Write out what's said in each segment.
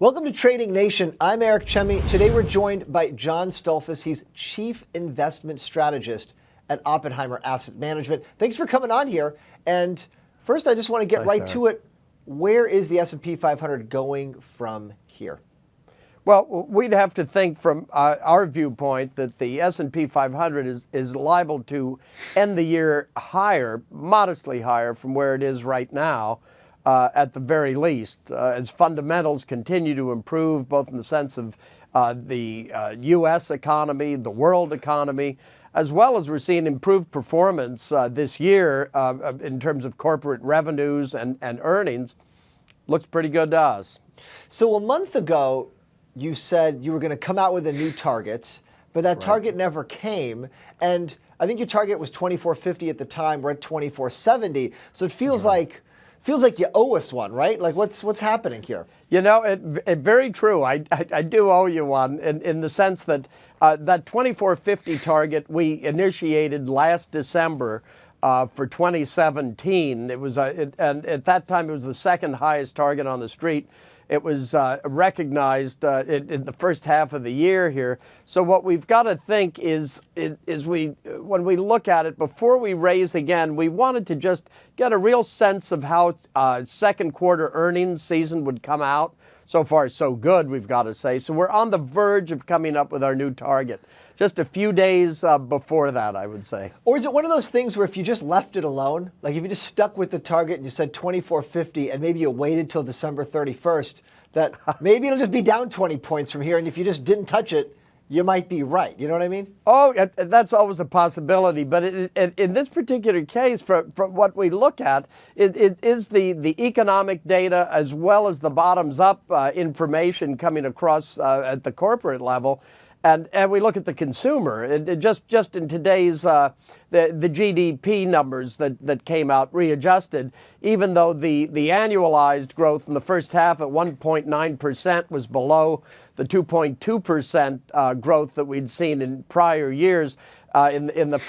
Welcome to Trading Nation. I'm Eric Chemi. Today we're joined by John Stoltzfus. He's Chief Investment Strategist at Oppenheimer Asset Management. Thanks for coming on here. And first, I just want to get right to it. Where is the S&P 500 going from here? Well, we'd have to think from our viewpoint that the S&P 500 is liable to end the year higher, modestly higher from where it is right now, at the very least, as fundamentals continue to improve, both in the sense of the U.S. economy, the world economy, as well as we're seeing improved performance this year in terms of corporate revenues and earnings. Looks pretty good to us. So a month ago, you said you were going to come out with a new target, but that target never came. And I think your target was 2450 at the time. We're at 2470. So it feels like you owe us one, right? Like what's happening here? You know, very true. I do owe you one in the sense that that 2450 target we initiated last December for 2017. It was, and at that time it was the second highest target on the street. It was recognized in the first half of the year here. So what we've got to think is when we look at it, before we raise again, we wanted to just get a real sense of how second quarter earnings season would come out. So far, so good, we've got to say. So we're on the verge of coming up with our new target. Just a few days before that, I would say. Or is it one of those things where if you just left it alone, like if you just stuck with the target and you said 2450 and maybe you waited till December 31st, that maybe it'll just be down 20 points from here, and if you just didn't touch it, you might be right. You know what I mean? Oh, that's always a possibility. But in this particular case, from what we look at, it is the economic data as well as the bottoms-up information coming across at the corporate level. And we look at the consumer. Just in today's, the GDP numbers that came out readjusted, even though the annualized growth in the first half at 1.9% was below the 2.2% growth that we'd seen in prior years in the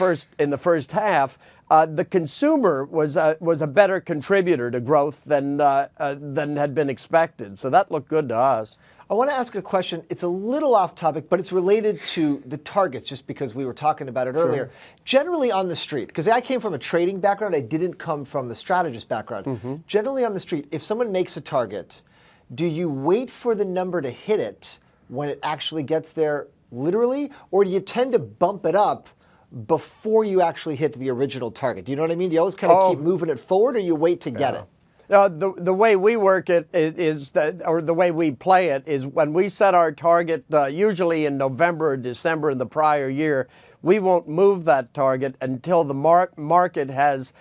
first half, the consumer was a better contributor to growth than had been expected. So that looked good to us. I want to ask a question. It's a little off topic, but it's related to the targets just because we were talking about it earlier. Generally on the street, because I came from a trading background, I didn't come from the strategist background. Generally on the street, if someone makes a target, do you wait for the number to hit it when it actually gets there literally, or do you tend to bump it up before you actually hit the original target? Do you know what I mean? Do you always kind of keep moving it forward, or you wait to get it? The way we work it is or the way we play it is when we set our target, usually in November or December in the prior year, we won't move that target until the market has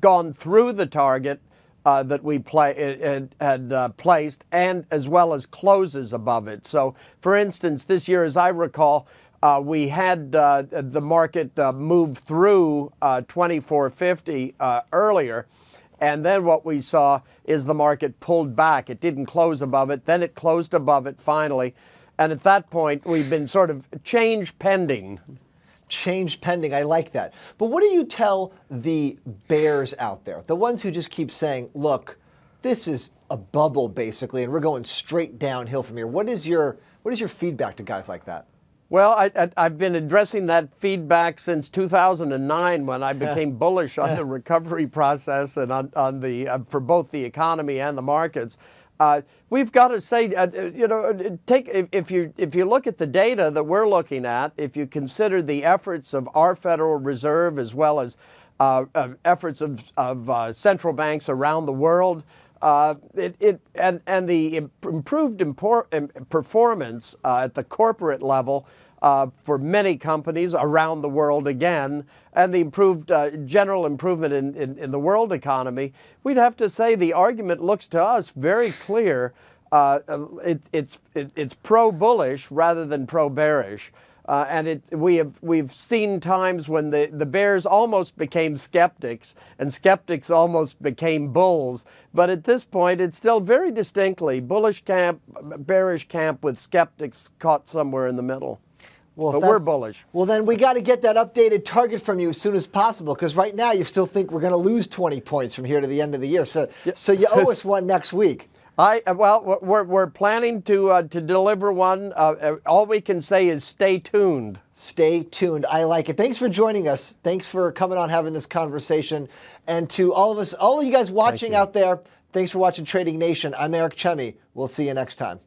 gone through the target that we had placed, and as well as closes above it. So, for instance, this year, as I recall, we had the market move through 2450 earlier. And then what we saw is the market pulled back. It didn't close above it. Then it closed above it finally. And at that point, we've been sort of change pending. Change pending. I like that. But what do you tell the bears out there, the ones who just keep saying, look, this is a bubble basically, and we're going straight downhill from here? What is your feedback to guys like that? Well, I've been addressing that feedback since 2009 when I became bullish on the recovery process and on the for both the economy and the markets. We've got to say, if you look at the data that we're looking at, if you consider the efforts of our Federal Reserve as well as efforts of central banks around the world, and the improved performance at the corporate level for many companies around the world again, and the improved general improvement in the world economy, we'd have to say the argument looks to us very clear. It's pro-bullish rather than pro-bearish. And we've seen times when the bears almost became skeptics and skeptics almost became bulls. But at this point, it's still very distinctly bullish camp, bearish camp with skeptics caught somewhere in the middle. Well, but we're bullish. Well, then we got to get that updated target from you as soon as possible, because right now you still think we're going to lose 20 points from here to the end of the year. So you owe us one next week. Well, we're planning to deliver one. All we can say is stay tuned. Stay tuned. I like it. Thanks for joining us. Thanks for coming on, having this conversation. And to all of you guys watching out there, thanks for watching Trading Nation. I'm Eric Chemi. We'll see you next time.